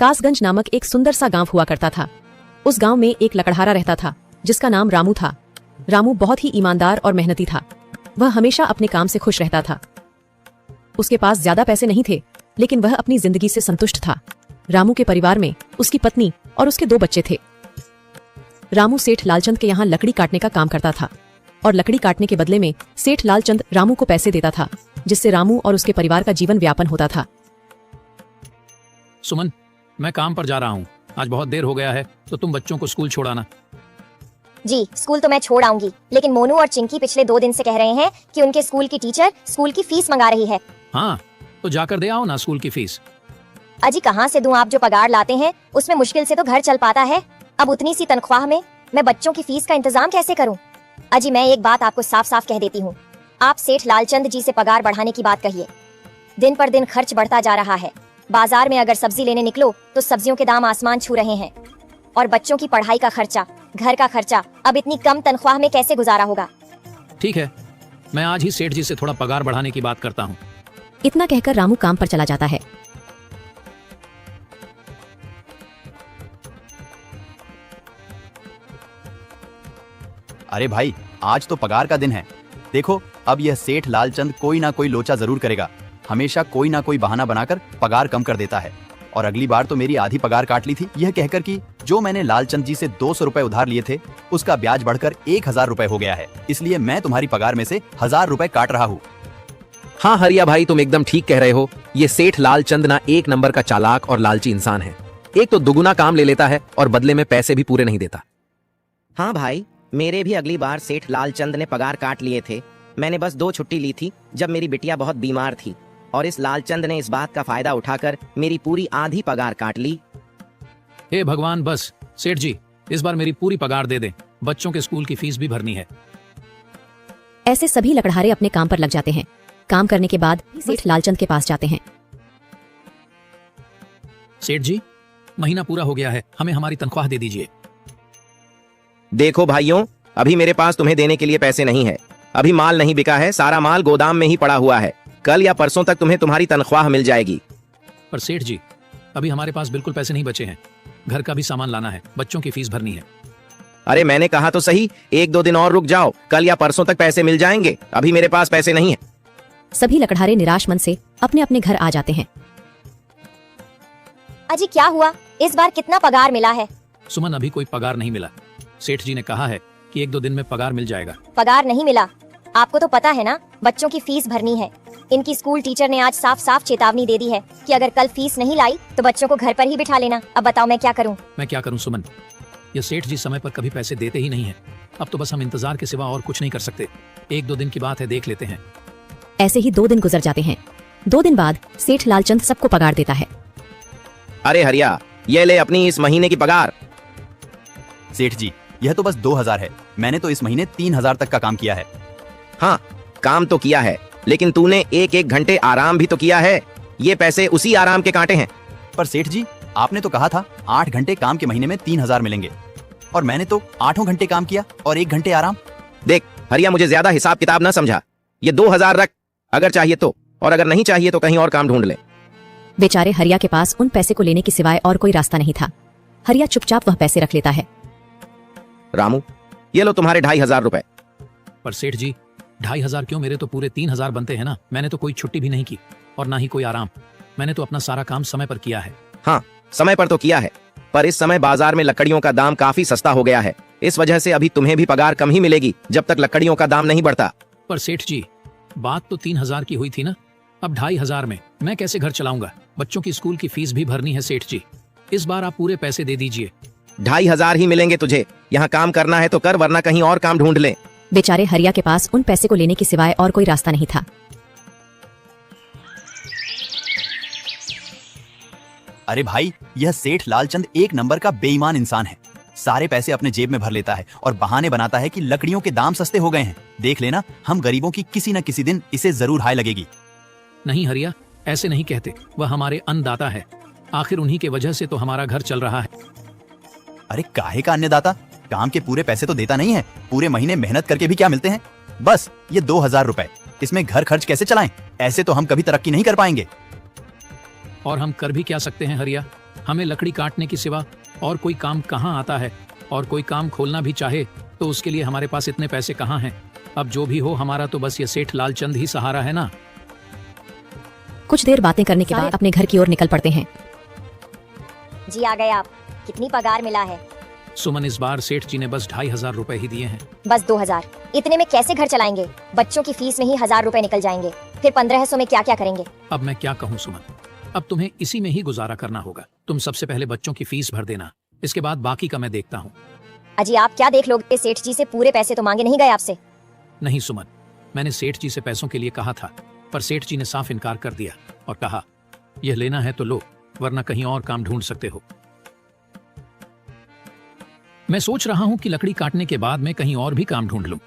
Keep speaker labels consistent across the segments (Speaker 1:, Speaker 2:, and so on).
Speaker 1: कासगंज नामक एक सुंदर सा गांव हुआ करता था। उस गांव में एक लकड़हारा रहता था जिसका नाम रामू था। रामू बहुत ही ईमानदार और मेहनती था। वह हमेशा अपने काम से खुश रहता था। उसके पास ज्यादा पैसे नहीं थे, लेकिन वह अपनी जिंदगी से संतुष्ट था। रामू के परिवार में उसकी पत्नी और उसके 2 बच्चे थे। रामू सेठ लालचंद के यहाँ लकड़ी काटने का काम करता था और लकड़ी काटने के बदले में सेठ लालचंद रामू को पैसे देता था, जिससे रामू और उसके परिवार का जीवन व्यापन होता था।
Speaker 2: सुमन, मैं काम पर जा रहा हूँ। आज बहुत देर हो गया है, तो तुम बच्चों को स्कूल छोड़ाना।
Speaker 3: जी, स्कूल तो मैं छोड़ आऊंगी, लेकिन मोनू और चिंकी पिछले 2 दिन से कह रहे हैं कि उनके स्कूल की टीचर स्कूल की फीस मंगा रही है।
Speaker 2: हाँ, तो जाकर दे आओ ना स्कूल की फीस।
Speaker 3: अजी कहाँ से दूं? आप जो पगार लाते हैं उसमें मुश्किल से तो घर चल पाता है। अब उतनी सी तनख्वाह में मैं बच्चों की फीस का इंतजाम कैसे करूं? अजी मैं एक बात आपको साफ साफ कह देती हूँ, आप सेठ लालचंद जी से पगार बढ़ाने की बात कहिए। दिन पर दिन खर्च बढ़ता जा रहा है। बाजार में अगर सब्जी लेने निकलो तो सब्जियों के दाम आसमान छू रहे हैं, और बच्चों की पढ़ाई का खर्चा, घर का खर्चा, अब इतनी कम तनख्वाह में कैसे गुजारा होगा?
Speaker 2: ठीक है, मैं आज ही सेठ जी से थोड़ा पगार बढ़ाने की बात करता हूँ।
Speaker 1: इतना कहकर रामू काम पर चला जाता है।
Speaker 4: अरे भाई, आज तो पगार का दिन है। देखो, अब यह सेठ लालचंद कोई ना कोई लोचा जरूर करेगा। हमेशा कोई ना कोई बहाना बनाकर पगार कम कर देता है। और अगली बार तो मेरी आधी पगार काट ली थी, यह कहकर कि जो मैंने लालचंद जी से 200 रुपए उधार लिए थे उसका ब्याज बढ़कर 1000 रुपए हो गया है, इसलिए मैं तुम्हारी पगार में से 1000 रुपए काट रहा हूँ।
Speaker 5: हाँ हरिया भाई, तुम एकदम ठीक कह रहे हो। ये सेठ लालचंद ना एक नंबर का चालाक और लालची इंसान है। एक तो दुगुना काम ले लेता है और बदले में पैसे भी पूरे नहीं देता।
Speaker 6: हाँ भाई, मेरे भी अगली बार सेठ लालचंद ने पगार काट लिए थे। मैंने बस 2 छुट्टी ली थी जब मेरी बिटिया बहुत बीमार थी, और इस लालचंद ने इस बात का फायदा उठाकर मेरी पूरी आधी पगार काट ली।
Speaker 2: हे भगवान, बस सेठ जी इस बार मेरी पूरी पगार दे दें। बच्चों के स्कूल की फीस भी भरनी है।
Speaker 1: ऐसे सभी लकड़हारे अपने काम पर लग जाते हैं। काम करने के बाद सेठ लालचंद के पास जाते हैं।
Speaker 2: सेठ जी, महीना पूरा हो गया है, हमें हमारी तनख्वाह दे दीजिए।
Speaker 6: देखो भाइयों, अभी मेरे पास तुम्हें देने के लिए पैसे नहीं है। अभी माल नहीं बिका है, सारा माल गोदाम में ही पड़ा हुआ है। कल या परसों तक तुम्हें तुम्हारी तनख्वाह मिल जाएगी।
Speaker 2: पर सेठ जी, अभी हमारे पास बिल्कुल पैसे नहीं बचे हैं। घर का भी सामान लाना है, बच्चों की फीस भरनी है।
Speaker 6: अरे मैंने कहा तो सही, 1-2 दिन और रुक जाओ, कल या परसों तक पैसे मिल जाएंगे। अभी मेरे पास पैसे नहीं है।
Speaker 1: सभी लकड़हारे निराश मन से अपने अपने घर आ जाते हैं।
Speaker 3: अजी क्या हुआ? इस बार कितना पगार मिला है?
Speaker 2: सुमन, अभी कोई पगार नहीं मिला। सेठ जी ने कहा है कि 1-2 दिन में पगार मिल जाएगा।
Speaker 3: पगार नहीं मिला? आपको तो पता है ना, बच्चों की फीस भरनी है। इनकी स्कूल टीचर ने आज साफ साफ चेतावनी दे दी है कि अगर कल फीस नहीं लाई तो बच्चों को घर पर ही बिठा लेना। अब बताओ मैं क्या करूं?
Speaker 2: मैं क्या करूं सुमन, ये सेठ जी समय पर कभी पैसे देते ही नहीं है। अब तो बस हम इंतजार के सिवा और कुछ नहीं कर सकते। 1-2 दिन की बात है, देख लेते हैं।
Speaker 1: ऐसे ही 2 दिन गुजर जाते हैं। 2 दिन बाद सेठ लालचंद सबको पगार देता है।
Speaker 6: अरे हरिया, ये ले अपनी इस महीने की पगार।
Speaker 4: सेठ जी, यह तो बस 2000 है। मैंने तो इस महीने 3000 तक का काम किया है।
Speaker 6: हाँ, काम तो किया है, लेकिन तूने 1-1 घंटे आराम भी तो किया है। ये पैसे उसी आराम के कांटे हैं।
Speaker 4: पर सेठ जी, आपने तो कहा था 8 घंटे काम के महीने में 3000 मिलेंगे, और मैंने तो 8 घंटे काम किया और 1 घंटे आराम।
Speaker 6: देख हरिया, मुझे ज्यादा हिसाब किताब ना समझा। ये 2000 रख, अगर चाहिए तो, और अगर नहीं चाहिए तो कहीं और काम ढूंढ ले।
Speaker 1: बेचारे हरिया के पास उन पैसे को लेने के सिवाय और कोई रास्ता नहीं था। हरिया चुपचाप वह पैसे रख लेता है।
Speaker 6: रामू, ये लो तुम्हारे 2500 रुपए।
Speaker 2: पर सेठ जी, 2500 क्यों? मेरे तो पूरे 3000 बनते हैं ना। मैंने तो कोई छुट्टी भी नहीं की और ना ही कोई आराम। मैंने तो अपना सारा काम समय पर किया है।
Speaker 6: हाँ, समय पर तो किया है, पर इस समय बाजार में लकड़ियों का दाम काफी सस्ता हो गया है। इस वजह से अभी तुम्हें भी पगार कम ही मिलेगी जब तक लकड़ियों का दाम नहीं बढ़ता।
Speaker 2: पर सेठ जी, बात तो 3000 की हुई थी ना। अब 2500 में मैं कैसे घर चलाऊंगा? बच्चों की स्कूल की फीस भी भरनी है। सेठ जी, इस बार आप पूरे पैसे दे दीजिए।
Speaker 6: 2500 ही मिलेंगे तुझे। यहाँ काम करना है तो कर, वरना कहीं और काम ढूंढ ले।
Speaker 1: बेचारे हरिया के पास उन पैसे को लेने के सिवाय और कोई रास्ता नहीं था।
Speaker 4: अरे भाई, यह सेठ लालचंद एक नंबर का बेईमान इंसान है। सारे पैसे अपने जेब में भर लेता है और बहाने बनाता है कि लकड़ियों के दाम सस्ते हो गए हैं। देख लेना, हम गरीबों की किसी न किसी दिन इसे जरूर हाय लगेगी।
Speaker 2: नहीं हरिया, ऐसे नहीं कहते। वह हमारे अन्नदाता है। आखिर उन्हीं के वजह से तो हमारा घर चल रहा है।
Speaker 4: अरे काहे का अन्नदाता? काम के पूरे पैसे तो देता नहीं है। पूरे महीने मेहनत करके भी क्या मिलते हैं? बस ये 2000 रुपए। इसमें घर खर्च कैसे चलाएं? ऐसे तो हम कभी तरक्की नहीं कर पाएंगे।
Speaker 2: और हम कर भी क्या सकते हैं हरिया? हमें लकड़ी काटने के सिवा और कोई काम कहाँ आता है, और कोई काम खोलना भी चाहे तो उसके लिए हमारे पास इतने पैसे कहाँ हैं। अब जो भी हो, हमारा तो बस ये सेठ लालचंद ही सहारा है ना।
Speaker 1: कुछ देर बातें करने के बाद अपने घर की ओर निकल पड़ते हैं।
Speaker 3: जी आ गए आप। कितनी पगार मिला है?
Speaker 2: सुमन, इस बार सेठ जी ने बस 2,500 रुपए ही दिए हैं।
Speaker 3: बस 2000। इतने में कैसे घर चलाएंगे? बच्चों की फीस में ही 1000 रुपए निकल जाएंगे, फिर 1500 में क्या क्या करेंगे?
Speaker 2: अब मैं क्या कहूँ सुमन, अब तुम्हें इसी में ही गुजारा करना होगा। तुम सबसे पहले बच्चों की फीस भर देना, इसके बाद बाकी का मैं देखता हूँ।
Speaker 3: अजी आप क्या देख लोगे? सेठ जी से पूरे पैसे तो मांगे नहीं गए आपसे?
Speaker 2: नहीं सुमन, मैंने सेठ जी से पैसों के लिए कहा था, पर सेठ जी ने साफ इनकार कर दिया और कहा, यह लेना है तो लो, वरना कहीं और काम ढूंढ सकते हो। मैं सोच रहा हूं कि लकड़ी काटने के बाद मैं कहीं और भी काम ढूंढ लूं।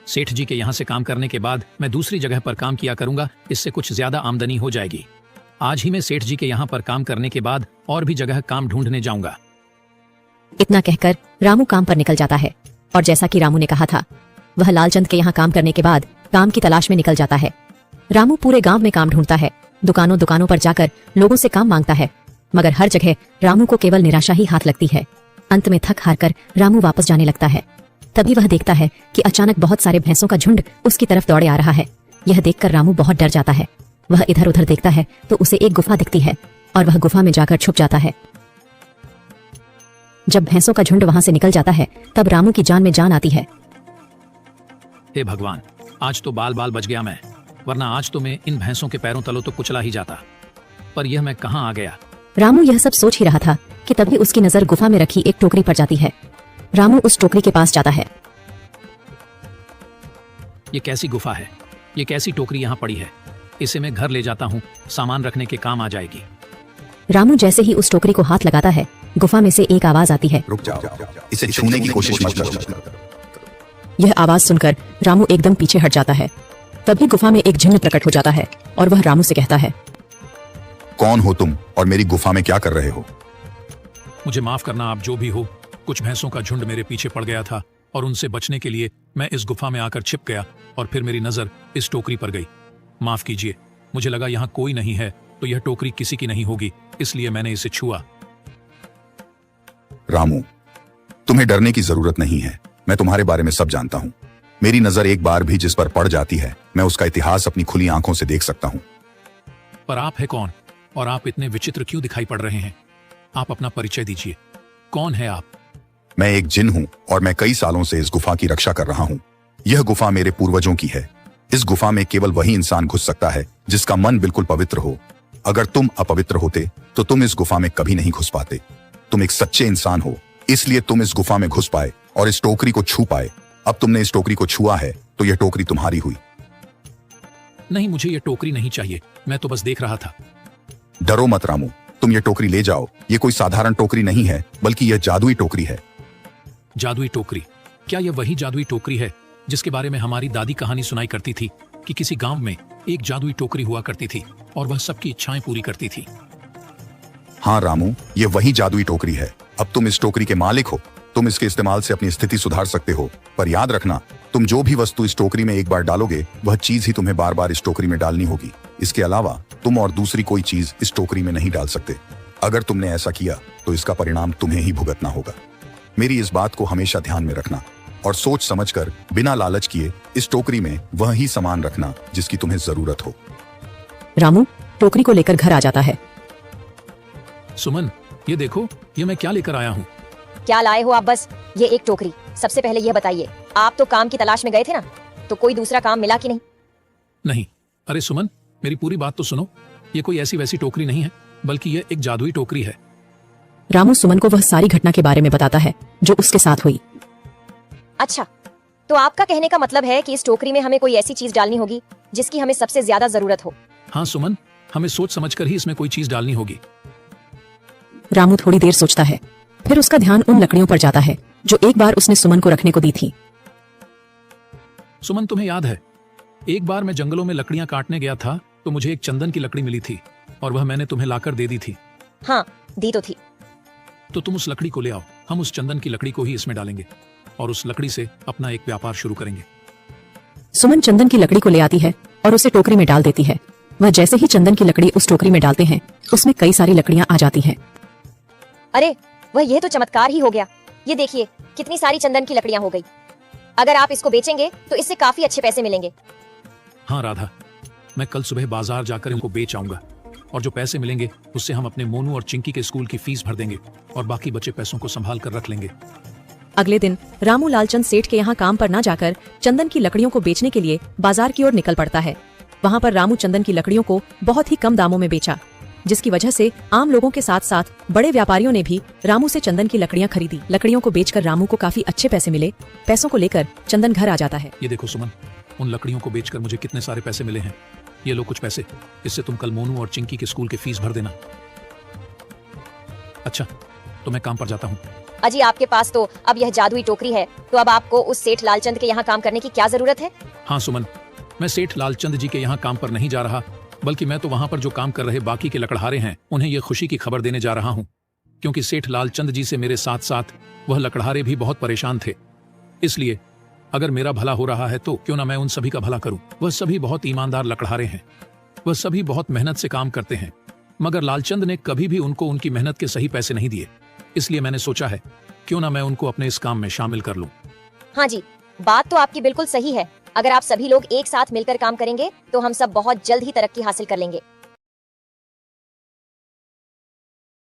Speaker 2: सेठ जी के यहां से काम करने के बाद मैं दूसरी जगह पर काम किया करूंगा, इससे कुछ ज्यादा आमदनी हो जाएगी। आज ही मैं सेठ जी के यहाँ पर काम करने के बाद और भी जगह काम ढूंढने जाऊंगा।
Speaker 1: इतना कहकर रामू काम पर निकल जाता है, और जैसा कि रामू ने कहा था, वह लालचंद के यहाँ काम करने के बाद काम की तलाश में निकल जाता है। रामू पूरे गांव में काम ढूंढता है, दुकानों दुकानों पर जाकर लोगों से काम मांगता है, मगर हर जगह रामू को केवल निराशा ही हाथ लगती है। अंत में थक हार कर रामू वापस जाने लगता है। तभी वह देखता है कि अचानक बहुत सारे भैंसों का झुंड उसकी तरफ दौड़े आ रहा है। यह देखकर रामू बहुत डर जाता है। वह इधर उधर देखता है तो उसे एक गुफा दिखती है, और वह गुफा में जाकर छुप जाता है। जब भैंसों का झुंड वहां से निकल जाता है, तब रामू की जान में जान आती है।
Speaker 2: हे भगवान, आज तो बाल बाल बच गया मैं, वरना आज तो मैं इन भैंसों के पैरों तलों तो कुचला ही जाता। पर यह मैं कहाँ आ गया?
Speaker 1: रामू यह सब सोच ही रहा था कि तभी उसकी नजर गुफा में रखी एक टोकरी पर जाती है। रामू उस टोकरी के पास जाता है।
Speaker 2: ये कैसी गुफा है? ये कैसी टोकरी यहाँ पड़ी है? इसे मैं घर ले जाता हूँ, सामान रखने के काम आ जाएगी।
Speaker 1: रामू जैसे ही उस टोकरी को हाथ लगाता है, गुफा में से एक आवाज आती है,
Speaker 7: रुक जाओ, इसे छूने की कोशिश मत करो।
Speaker 1: यह आवाज सुनकर रामू एकदम पीछे हट जाता है। तभी गुफा में एक जिन्न प्रकट हो जाता है, और वह रामू से कहता है,
Speaker 7: कौन हो तुम और मेरी गुफा में क्या कर रहे हो?
Speaker 2: मुझे माफ करना, आप जो भी हो। कुछ भैंसों का झुंड मेरे पीछे पड़ गया था, और उनसे बचने के लिए मैं इस गुफा में आकर छिप गया, और फिर मेरी नजर इस टोकरी पर गई। माफ कीजिए, मुझे लगा यहाँ कोई नहीं है तो यह टोकरी किसी की नहीं होगी, इसलिए मैंने इसे छुआ।
Speaker 7: रामू, तुम्हें डरने की जरूरत नहीं है। मैं तुम्हारे बारे में सब जानता हूँ। मेरी नजर एक बार भी जिस पर पड़ जाती है, मैं उसका इतिहास अपनी खुली आंखों से देख सकता हूँ।
Speaker 2: पर आप है कौन, और आप इतने विचित्र क्यों दिखाई पड़ रहे हैं? आप अपना परिचय दीजिए, कौन है आप?
Speaker 7: मैं एक जिन हूँ, और मैं कई सालों से इस गुफा की रक्षा कर रहा हूँ। यह गुफा मेरे पूर्वजों की है। इस गुफा में केवल वही इंसान घुस सकता है जिसका मन बिल्कुल पवित्र हो। अगर तुम अपवित्र होते तो तुम इस गुफा में कभी नहीं घुस पाते। तुम एक सच्चे इंसान हो, इसलिए तुम इस गुफा में घुस पाए और इस टोकरी को छू पाए। अब तुमने इस टोकरी को छुआ है तो यह टोकरी तुम्हारी हुई।
Speaker 2: नहीं, मुझे यह टोकरी नहीं चाहिए, मैं तो बस देख रहा था।
Speaker 7: डरो मत रामू, तुम ये टोकरी ले जाओ। ये कोई साधारण टोकरी नहीं है, बल्कि यह जादुई टोकरी है।
Speaker 2: जादुई टोकरी? क्या यह वही जादुई टोकरी है जिसके बारे में हमारी दादी कहानी सुनाई करती थी कि किसी गांव में एक जादुई टोकरी हुआ करती थी और वह सबकी इच्छाएं पूरी करती थी?
Speaker 7: हाँ रामू, ये वही जादुई टोकरी है। अब तुम इस टोकरी के मालिक हो। तुम इसके इस्तेमाल से अपनी स्थिति सुधार सकते हो। पर याद रखना, तुम जो भी वस्तु इस टोकरी में एक बार डालोगे, वह चीज ही तुम्हें बार बार इस टोकरी में डालनी होगी। इसके अलावा तुम और दूसरी कोई चीज इस टोकरी में नहीं डाल सकते। अगर तुमने ऐसा किया तो इसका परिणाम तुम्हें ही भुगतना होगा। मेरी इस बात को हमेशा ध्यान में रखना, और सोच समझकर बिना लालच किए इस टोकरी में वह ही सामान रखना जिसकी तुम्हें जरूरत हो।
Speaker 1: रामू टोकरी को लेकर घर आ जाता है।
Speaker 2: सुमन, ये देखो, ये मैं क्या लेकर आया हूँ।
Speaker 3: क्या लाए हो आप? बस ये एक टोकरी। सबसे पहले यह बताइए, आप तो काम की तलाश में गए थे ना, तो कोई दूसरा काम मिला कि नहीं?
Speaker 2: नहीं। अरे सुमन, मेरी पूरी बात तो सुनो। ये कोई ऐसी वैसी टोकरी नहीं है, बल्कि यह एक जादुई टोकरी है।
Speaker 1: रामू सुमन को वह सारी घटना के बारे में बताता है जो उसके साथ हुई।
Speaker 3: अच्छा, तो आपका कहने का मतलब है कि इस टोकरी में हमें कोई ऐसी चीज डालनी होगी जिसकी हमें सबसे ज्यादा जरूरत हो।
Speaker 2: हाँ सुमन, हमें सोच समझकर ही इसमें कोई चीज डालनी होगी।
Speaker 1: रामू थोड़ी देर सोचता है, फिर उसका ध्यान उन लकड़ियों पर जाता है जो एक बार उसने सुमन को रखने को दी थी।
Speaker 2: सुमन, तुम्हें याद है, एक बार मैं जंगलों में लकड़ियां काटने गया था तो मुझे एक चंदन की लकड़ी मिली थी, और वह मैंने तुम्हें लाकर दे दी थी।
Speaker 3: हाँ, दी तो थी।
Speaker 2: तो तुम उस लकड़ी को ले आओ, हम उस चंदन की लकड़ी को ही इसमें डालेंगे और उस लकड़ी से अपना एक व्यापार शुरू करेंगे।
Speaker 1: सुमन चंदन की लकड़ी को ले आती है और उसे टोकरी में डाल देती है। वह जैसे ही चंदन की लकड़ी उस टोकरी में डालते हैं, उसमें कई सारी लकड़ियां आ जाती हैं।
Speaker 3: अरे वह यह तो चमत्कार ही हो गया। ये देखिए कितनी सारी चंदन की लकड़ियां हो गई। अगर आप इसको बेचेंगे तो इससे काफी अच्छे पैसे मिलेंगे।
Speaker 2: हाँ राधा, मैं कल सुबह बाजार जाकर इनको बेच आऊंगा और जो पैसे मिलेंगे उससे हम अपने मोनू और चिंकी के स्कूल की फीस भर देंगे और बाकी बचे पैसों को संभाल कर रख लेंगे।
Speaker 1: अगले दिन रामू लालचंद सेठ के यहाँ काम पर न जाकर चंदन की लकड़ियों को बेचने के लिए बाजार की ओर निकल पड़ता है। वहाँ पर रामू चंदन की लकड़ियों को बहुत ही कम दामों में बेचा, जिसकी वजह से आम लोगों के साथ साथ बड़े व्यापारियों ने भी रामू से चंदन की लकड़ियाँ खरीदी। लकड़ियों को बेचकर रामू को काफी अच्छे पैसे मिले। पैसों को लेकर चंदन घर आ जाता है।
Speaker 2: ये देखो सुमन, उन लकड़ियों को बेचकर मुझे कितने सारे पैसे मिले हैं। ये लो कुछ पैसे, इससे तुम कल मोनू और चिंकी के स्कूल के फीस भर देना। अच्छा, तो मैं काम पर जाता हूँ।
Speaker 3: अजी आपके पास तो अब यह जादुई टोकरी है, तो अब आपको उस सेठ लालचंद के यहाँ काम करने की क्या जरूरत है?
Speaker 2: हाँ सुमन, मैं सेठ लालचंद जी के यहाँ काम पर नहीं जा रहा, बल्कि मैं तो वहाँ पर जो काम कर रहे बाकी के लकड़हारे हैं उन्हें ये खुशी की खबर देने जा रहा हूँ, क्योंकि सेठ लालचंद जी से मेरे साथ साथ वह लकड़हारे भी बहुत परेशान थे। इसलिए अगर मेरा भला हो रहा है तो क्यों ना मैं उन सभी का भला करूं। वह सभी बहुत ईमानदार लकड़हारे हैं, वह सभी बहुत मेहनत से काम करते हैं, मगर लालचंद ने कभी भी उनको उनकी मेहनत के सही पैसे नहीं दिए। इसलिए मैंने सोचा है क्यों ना मैं उनको अपने इस काम में शामिल कर लूं।
Speaker 3: हाँ जी, बात तो आपकी बिल्कुल सही है। अगर आप सभी लोग एक साथ मिलकर काम करेंगे तो हम सब बहुत जल्द ही तरक्की हासिल कर लेंगे।